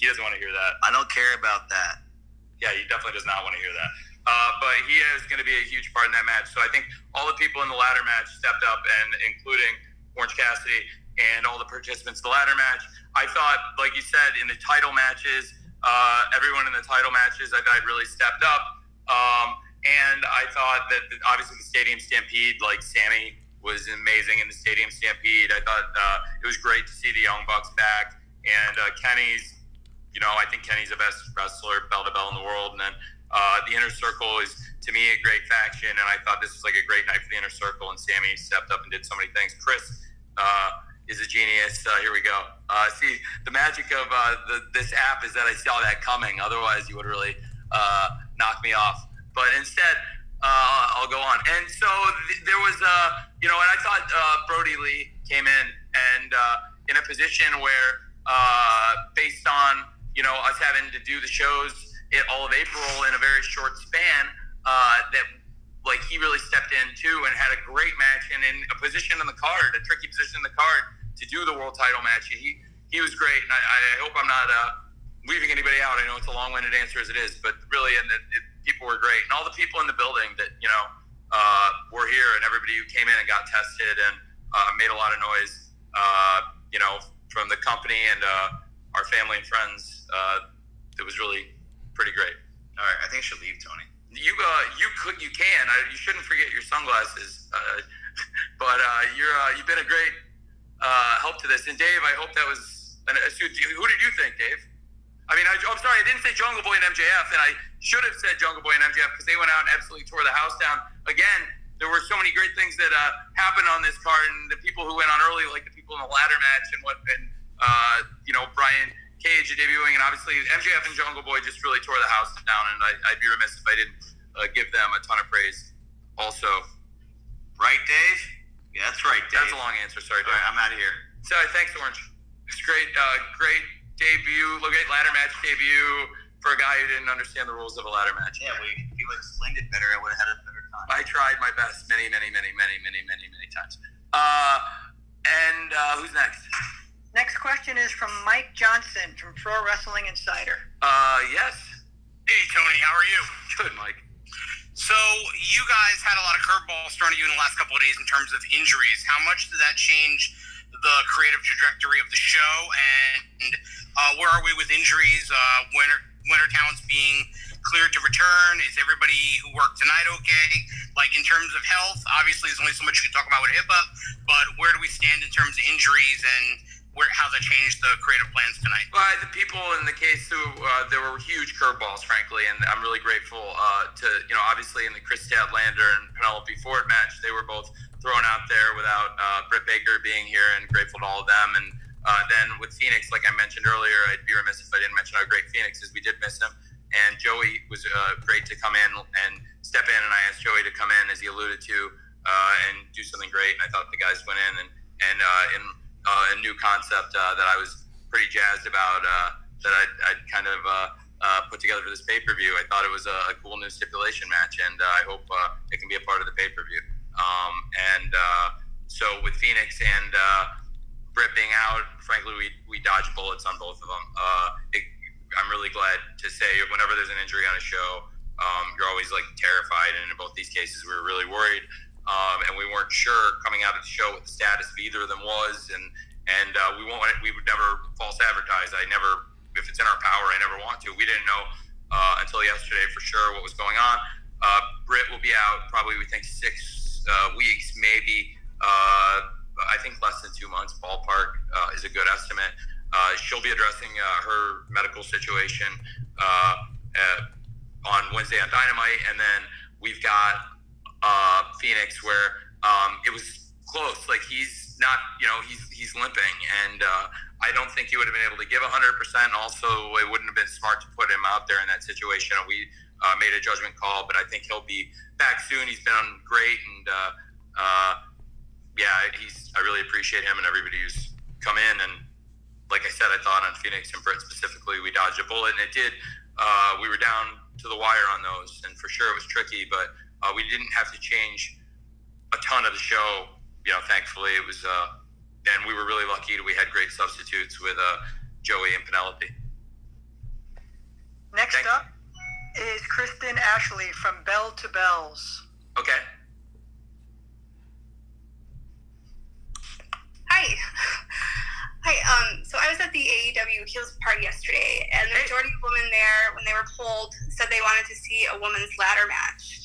he doesn't want to hear that. I don't care about that. Yeah, he definitely does not want to hear that. But he is going to be a huge part in that match. So I think all the people in the ladder match stepped up, and including Orange Cassidy and all the participants in the ladder match. I thought, like you said, in the title matches, everyone in the title matches, I thought really stepped up. And I thought that obviously the Stadium Stampede, like Sammy was amazing in the Stadium Stampede. I thought it was great to see the Young Bucks back. And Kenny's, I think Kenny's the best wrestler, bell to bell in the world. And then the Inner Circle is, to me, a great faction. And I thought this was like a great night for the Inner Circle. And Sammy stepped up and did so many things. Chris is a genius. Here we go. See, the magic of this app is that I saw that coming. Otherwise, you would really knock me off. But instead, I'll go on. And so there was, and I thought Brody Lee came in and in a position where, based on, us having to do the shows all of April in a very short span, that like he really stepped in too and had a great match and in a position in the card, a tricky position in the card to do the world title match. He was great, and I hope I'm not leaving anybody out. I know it's a long-winded answer as it is, but really, people were great, and all the people in the building that were here, and everybody who came in and got tested and made a lot of noise, from the company and our family and friends. It was really pretty great. All right, I think I should leave, Tony. You can. You shouldn't forget your sunglasses. But you've been a great help to this. And Dave, I hope that was who did you think, Dave? I mean, I'm sorry, I didn't say Jungle Boy and MJF, and I should have said Jungle Boy and MJF because they went out and absolutely tore the house down. Again, there were so many great things that happened on this card, and the people who went on early, like the people in the ladder match, and Brian Cage debuting, and obviously MJF and Jungle Boy just really tore the house down, and I'd be remiss if I didn't give them a ton of praise. Also, right, Dave? Yeah, that's right, Dave. That's a long answer. Sorry, Dave. All right, I'm out of here. Sorry, thanks, Orange. It's great, great debut. Look at ladder match debut for a guy who didn't understand the rules of a ladder match. Yeah, if you explained it better, I would have had a better time. I tried my best many times. And who's next? Next question is from Mike Johnson from Pro Wrestling Insider. Yes. Hey, Tony, how are you? Good, Mike. So you guys had a lot of curveballs thrown at you in the last couple of days in terms of injuries. How much did that change the creative trajectory of the show? And where are we with injuries? When are talents being cleared to return? Is everybody who worked tonight okay? Like in terms of health, obviously there's only so much you can talk about with HIPAA, but where do we stand in terms of injuries and how that changed the creative plans tonight? Well, the people in the case who there were huge curveballs, frankly, and I'm really grateful to obviously in the Chris Statlander and Penelope Ford match, they were both thrown out there without Britt Baker being here, and grateful to all of them. And then with Phoenix, like I mentioned earlier, I'd be remiss if I didn't mention how great Phoenix is. We did miss him, and Joey was great to come in and step in, and I asked Joey to come in, as he alluded to, and do something great. And I thought the guys went in and in a new concept that I was pretty jazzed about, that I'd kind of put together for this pay-per-view. I thought it was a cool new stipulation match, and I hope it can be a part of the pay-per-view. So with Phoenix and Britt being out, frankly, we dodged bullets on both of them. I'm really glad to say whenever there's an injury on a show, you're always like terrified, and in both these cases we were really worried. And we weren't sure coming out of the show what the status of either of them was, and and we would never false advertise. If it's in our power, I never want to. We didn't know until yesterday for sure what was going on. Britt will be out probably, we think, 6 weeks, maybe. I think less than 2 months, ballpark, is a good estimate. She'll be addressing her medical situation on Wednesday on Dynamite, and then we've got Phoenix, where it was close. Like, he's not, he's limping, and I don't think he would have been able to give 100%. Also, it wouldn't have been smart to put him out there in that situation. We made a judgment call, but I think he'll be back soon. He's been great, and I really appreciate him and everybody who's come in. And like I said, I thought on Phoenix and Britt specifically, we dodged a bullet, and it did. We were down to the wire on those, and for sure it was tricky, but we didn't have to change a ton of the show. Thankfully, it was, and we were really lucky. We had great substitutes with Joey and Penelope. Next up is Kristen Ashley from Bell to Bells. Okay. Hi. So I was at the AEW Heels party yesterday, and the majority of women there, when they were polled, said they wanted to see a women's ladder match.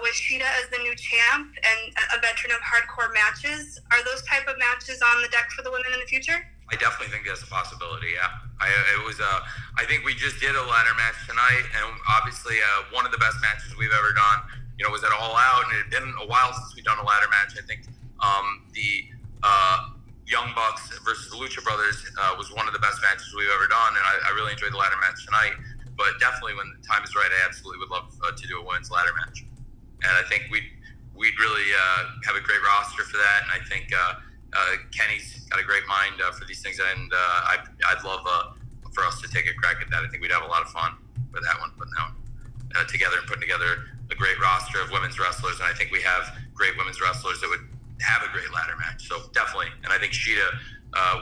With Shida as the new champ and a veteran of hardcore matches, are those type of matches on the deck for the women in the future? I definitely think that's a possibility. Yeah, I think we just did a ladder match tonight, and obviously one of the best matches we've ever done. Was at All Out, and it had been a while since we've done a ladder match. I think the Young Bucks versus the Lucha Brothers was one of the best matches we've ever done, and I really enjoyed the ladder match tonight. But definitely, when the time is right, I absolutely would love to do a women's ladder match. And I think we'd really have a great roster for that. And I think Kenny's got a great mind for these things. And I'd love for us to take a crack at that. I think we'd have a lot of fun with that one, putting that one together and putting together a great roster of women's wrestlers. And I think we have great women's wrestlers that would have a great ladder match. So definitely. And I think Shida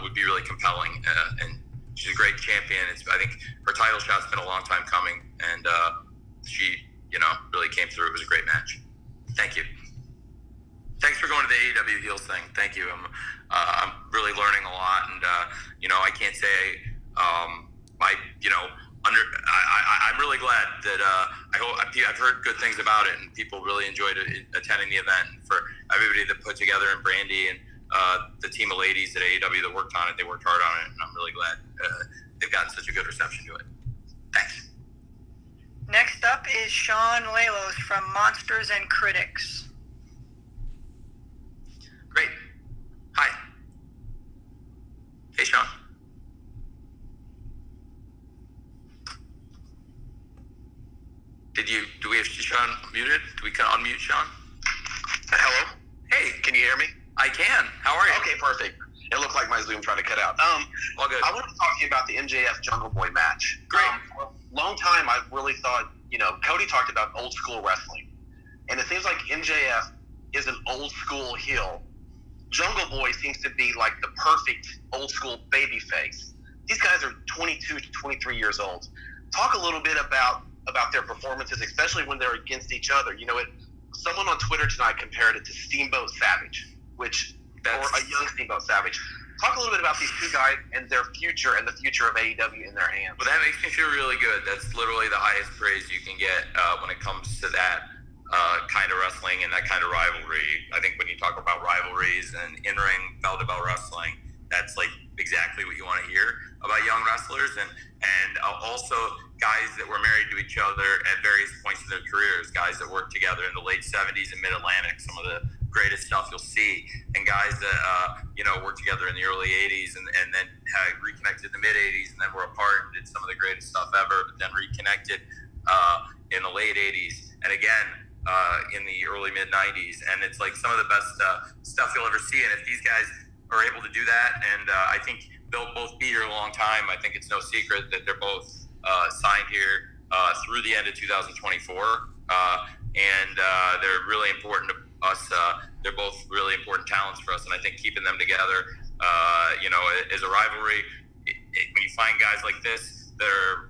would be really compelling. And she's a great champion. I think her title shot's been a long time coming. And she really came through. It was a great match. Thank you. Thanks for going to the AEW Heels thing. Thank you. I'm really learning a lot, and I can't say I'm really glad that I've heard good things about it, and people really enjoyed attending the event. And for everybody that put together, and Brandy and the team of ladies at AEW that worked on it, they worked hard on it, and I'm really glad they've gotten such a good reception to it. Thanks. Next up is Sean Lalos from Monsters and Critics. Great. Hi. Hey, Sean. Do we have Sean muted? Do we unmute Sean? Hello? Hey. Can you hear me? I can. How are you? Okay, perfect. It looked like my Zoom tried to cut out. All good. I wanted to talk to you about the MJF Jungle Boy match. Great. For a long time, I've really thought, Cody talked about old school wrestling. And it seems like MJF is an old school heel. Jungle Boy seems to be like the perfect old school baby face. These guys are 22 to 23 years old. Talk a little bit about their performances, especially when they're against each other. Someone on Twitter tonight compared it to Steamboat Savage, or a young Steamboat Savage. Talk a little bit about these two guys and their future and the future of AEW in their hands. Well, that makes me feel really good. That's literally the highest praise you can get when it comes to that kind of wrestling and that kind of rivalry. I think when you talk about rivalries and in-ring bell-to-bell wrestling, that's like exactly what you want to hear about young wrestlers, and also guys that were married to each other at various points in their careers, guys that worked together in the late 70s and mid-Atlantic, some of the greatest stuff you'll see, and guys that worked together in the early 80s and then reconnected in the mid 80s and then were apart and did some of the greatest stuff ever, but then reconnected in the late 80s and again in the early mid 90s, and it's like some of the best stuff you'll ever see. And if these guys are able to do that, and I think they'll both be here a long time. I think it's no secret that they're both signed here through the end of 2024, and they're really important to us. They're both really important talents for us, and I think keeping them together, is a rivalry. When you find guys like this that are,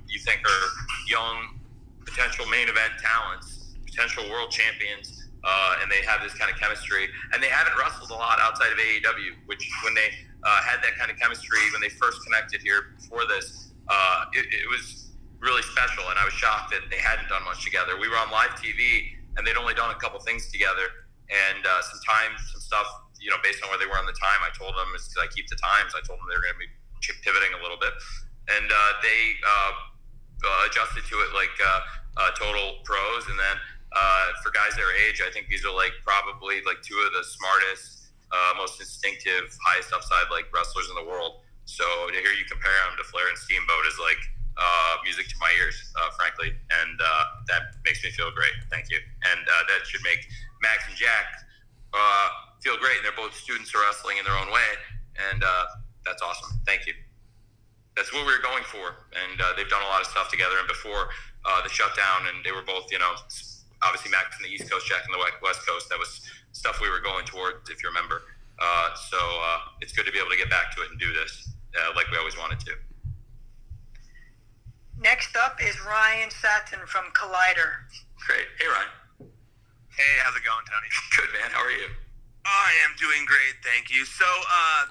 you think are young, potential main event talents, potential world champions, and they have this kind of chemistry, and they haven't wrestled a lot outside of AEW, which when they had that kind of chemistry when they first connected here before this. It was really special, and I was shocked that they hadn't done much together. We were on live TV, and they'd only done a couple things together, and some stuff, based on where they were on the time. I told them, because I keep the times, I told them they were going to be pivoting a little bit, and they adjusted to it like total pros. And then for guys their age, I think these are probably two of the smartest, most instinctive, highest upside wrestlers in the world. So to hear you compare them to Flair and Steamboat is music to my ears, frankly, and that makes me feel great. Thank you. And that should make Max and Jack feel great. And they're both students of wrestling in their own way, and that's awesome. Thank you. That's what we were going for, and they've done a lot of stuff together. And before the shutdown, and they were both, obviously Max from the East Coast, Jack from the West Coast. That was stuff we were going towards, if you remember. So it's good to be able to get back to it and do this like we always wanted to. Next up is Ryan Satin from Collider. Great. Hey, Ryan. Hey, how's it going, Tony? Good, man. How are you? I am doing great, thank you. So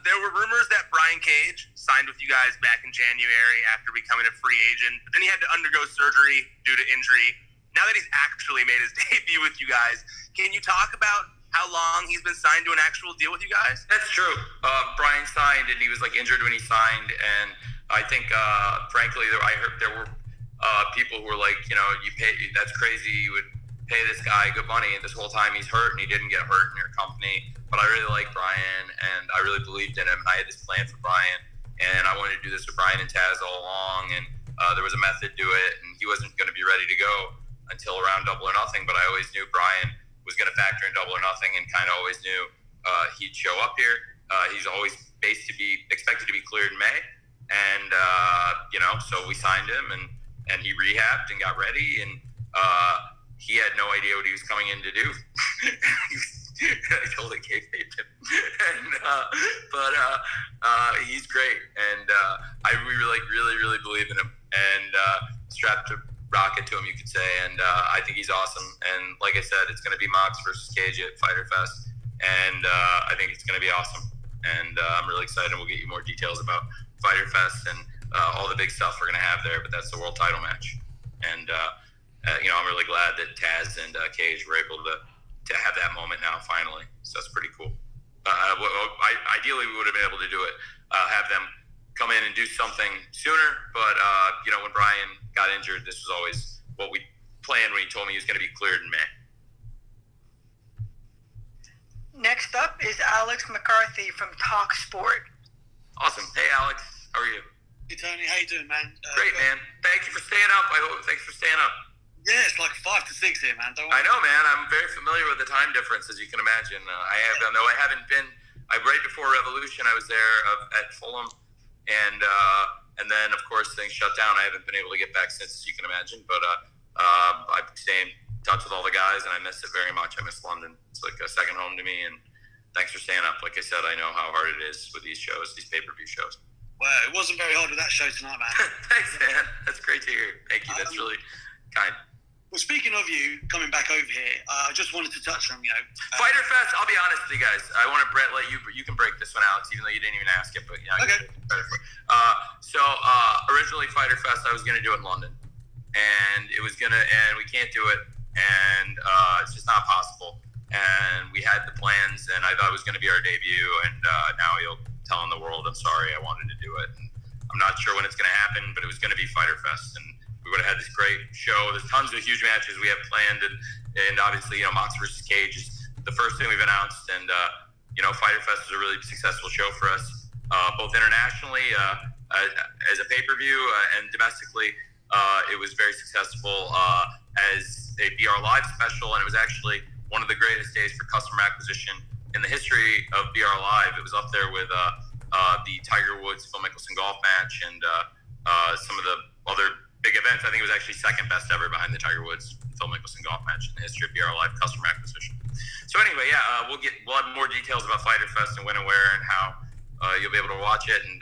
there were rumors that Brian Cage signed with you guys back in January after becoming a free agent, but then he had to undergo surgery due to injury. Now that he's actually made his debut with you guys, can you talk about how long he's been signed to an actual deal with you guys? That's true. Brian signed, and he was injured when he signed, and I think, frankly, I heard there were people who were you pay, that's crazy, you would pay this guy good money, and this whole time he's hurt, and he didn't get hurt in your company. But I really like Brian, and I really believed in him, and I had this plan for Brian, and I wanted to do this with Brian and Taz all along, and there was a method to it, and he wasn't going to be ready to go until around Double or Nothing, but I always knew Brian was going to factor in Double or Nothing, and kind of always knew he'd show up here. He's always expected to be cleared in May, and so we signed him, and he rehabbed and got ready, and he had no idea what he was coming in to do. I totally kayfabed him, but he's great, and I really believe in him, and strapped a rocket to him, you could say, and I think he's awesome. And like I said, it's going to be Mox versus Cage at Fyter Fest, and I think it's going to be awesome, and I'm really excited. We'll get you more details about Fyter Fest and all the big stuff we're going to have there, but that's the world title match, and I'm really glad that Taz and Cage were able to have that moment now finally, so that's pretty cool. Ideally we would have been able to do it, have them come in and do something sooner, but when Brian got injured, this was always what we planned when he told me he was going to be cleared in May. Next up is Alex McCarthy from Talk Sport. Awesome. Hey, Alex. How are you? Hey, Tony. How you doing, man? Great, man. Thank you for staying up. Thanks for staying up. Yeah, it's 5 to 6 here, man. Don't worry. I know, man. I'm very familiar with the time difference, as you can imagine. I haven't been. Right before Revolution, I was there at Fulham, and then of course things shut down. I haven't been able to get back since, as you can imagine. But I stay in touch with all the guys, and I miss it very much. I miss London. It's like a second home to me. And thanks for staying up. Like I said, I know how hard it is with these shows, these pay-per-view shows. Well, it wasn't very hard with that show tonight, man. Thanks, man. That's great to hear. Thank you. That's really kind. Well, speaking of you coming back over here, I just wanted to touch on, Fyter Fest, I'll be honest with you guys. I want to let you can break this one, Alex, even though you didn't even ask it, but okay. So originally Fyter Fest, I was going to do it in London, and we can't do it, and it's just not possible. And we had the plans, and I thought it was going to be our debut, and now you're telling the world, I'm sorry, I wanted to do it. And I'm not sure when it's going to happen, but it was going to be Fyter Fest, and we would have had this great show. There's tons of huge matches we have planned, and obviously, Mox versus Cage is the first thing we've announced, and Fyter Fest is a really successful show for us, both internationally as a pay-per-view and domestically. It was very successful as a BR Live special, and it was actually one of the greatest days for customer acquisition in the history of BR Live. It was up there with the Tiger Woods Phil Mickelson golf match and some of the other big events. I think it was actually second best ever behind the Tiger Woods Phil Mickelson golf match in the history of BR Live customer acquisition. So anyway, we'll have more details about Fyter Fest and when and where and how you'll be able to watch it. And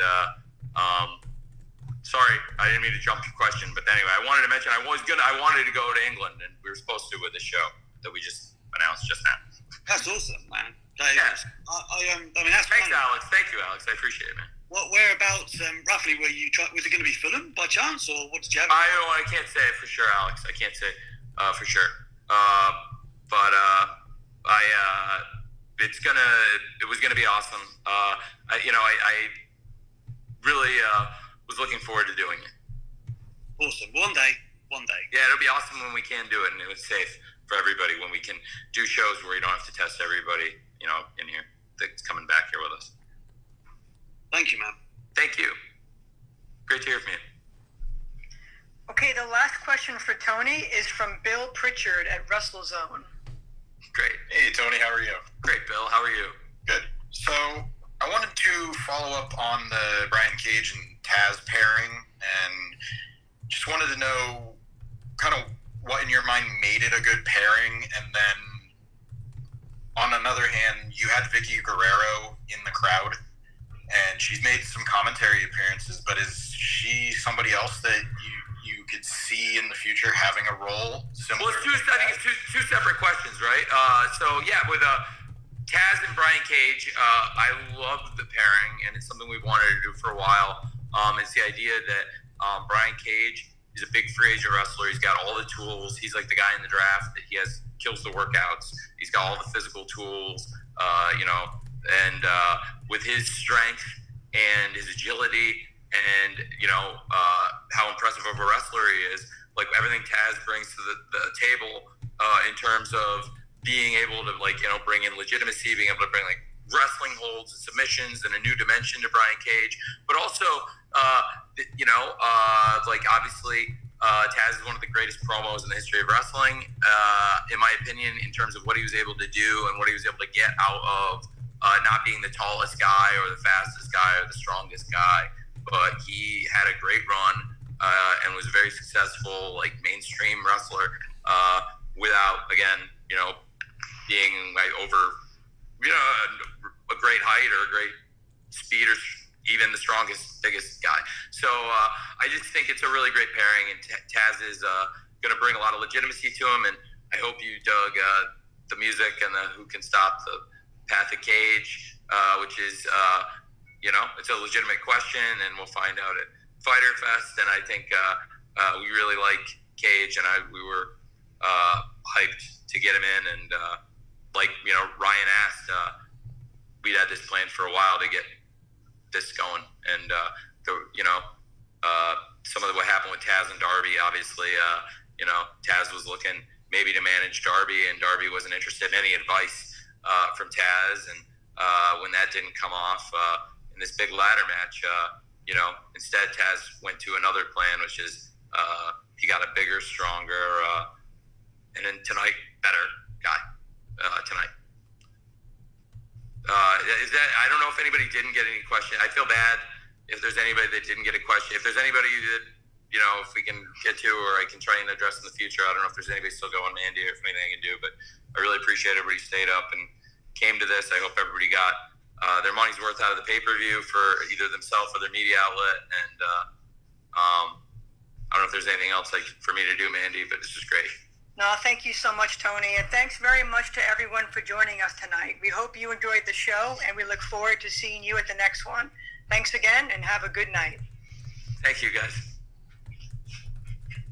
sorry, I didn't mean to jump your question, but anyway, I wanted to mention I wanted to go to England, and we were supposed to with the show that we just announced just now. That's awesome, man. Davis. Yeah. I mean, that's Thanks, funny. Alex. Thank you, Alex. I appreciate it, man. Whereabouts roughly were you? Was it going to be Fulham by chance, or what did you have? I can't say it for sure, Alex. I can't say for sure. It was gonna be awesome. I really was looking forward to doing it. Awesome. One day. Yeah, it'll be awesome when we can do it, and it was safe for everybody when we can do shows where you don't have to test everybody, in here that's coming back here with us. Thank you, man. Thank you. Great to hear from you. Okay, the last question for Tony is from Bill Pritchard at WrestleZone. Great. Hey, Tony, how are you? Great, Bill. How are you? Good. So, I wanted to follow up on the Brian Cage and Taz pairing, and just wanted to know kind of what in your mind made it a good pairing, and then on another hand, you had Vicky Guerrero in the crowd, and she's made some commentary appearances, but is she somebody else that you could see in the future having a role similar? Well, I think it's two separate questions, right? With Taz and Brian Cage, I love the pairing, and it's something we've wanted to do for a while. It's the idea that Brian Cage is a big free agent wrestler. He's got all the tools. He's like the guy in the draft that kills the workouts. He's got all the physical tools, and with his strength and his agility and, how impressive of a wrestler he is, like everything Taz brings to the table in terms of being able to, bring in legitimacy, being able to bring, wrestling holds and submissions and a new dimension to Brian Cage, but also, obviously, Taz is one of the greatest promos in the history of wrestling, in my opinion, in terms of what he was able to do and what he was able to get out of not being the tallest guy or the fastest guy or the strongest guy, but he had a great run and was a very successful, mainstream wrestler without, again, being over, a great height or a great speed or even the strongest, biggest guy. So I just think it's a really great pairing, and Taz is going to bring a lot of legitimacy to him, and I hope you dug the music and the Who Can Stop the Path of Cage, which is, it's a legitimate question, and we'll find out at Fighter Fest, and I think we really like Cage, and we were hyped to get him in, and Ryan asked, we'd had this plan for a while to get this going, and some of what happened with Taz and Darby, obviously, Taz was looking maybe to manage Darby, and Darby wasn't interested in any advice from Taz, and when that didn't come off in this big ladder match, instead Taz went to another plan, which is he got a bigger, stronger, and then tonight, better guy tonight. I don't know if anybody didn't get any question. I feel bad if there's anybody that didn't get a question. If there's anybody that, if we can get to, or I can try and address in the future, I don't know if there's anybody still going, Mandy, or if anything I can do, but I really appreciate everybody stayed up and came to this. I hope everybody got their money's worth out of the pay-per-view for either themselves or their media outlet, and I don't know if there's anything else for me to do, Mandy, but this is great. No, thank you so much, Tony, and thanks very much to everyone for joining us tonight. We hope you enjoyed the show, and we look forward to seeing you at the next one. Thanks again, and have a good night. Thank you, guys.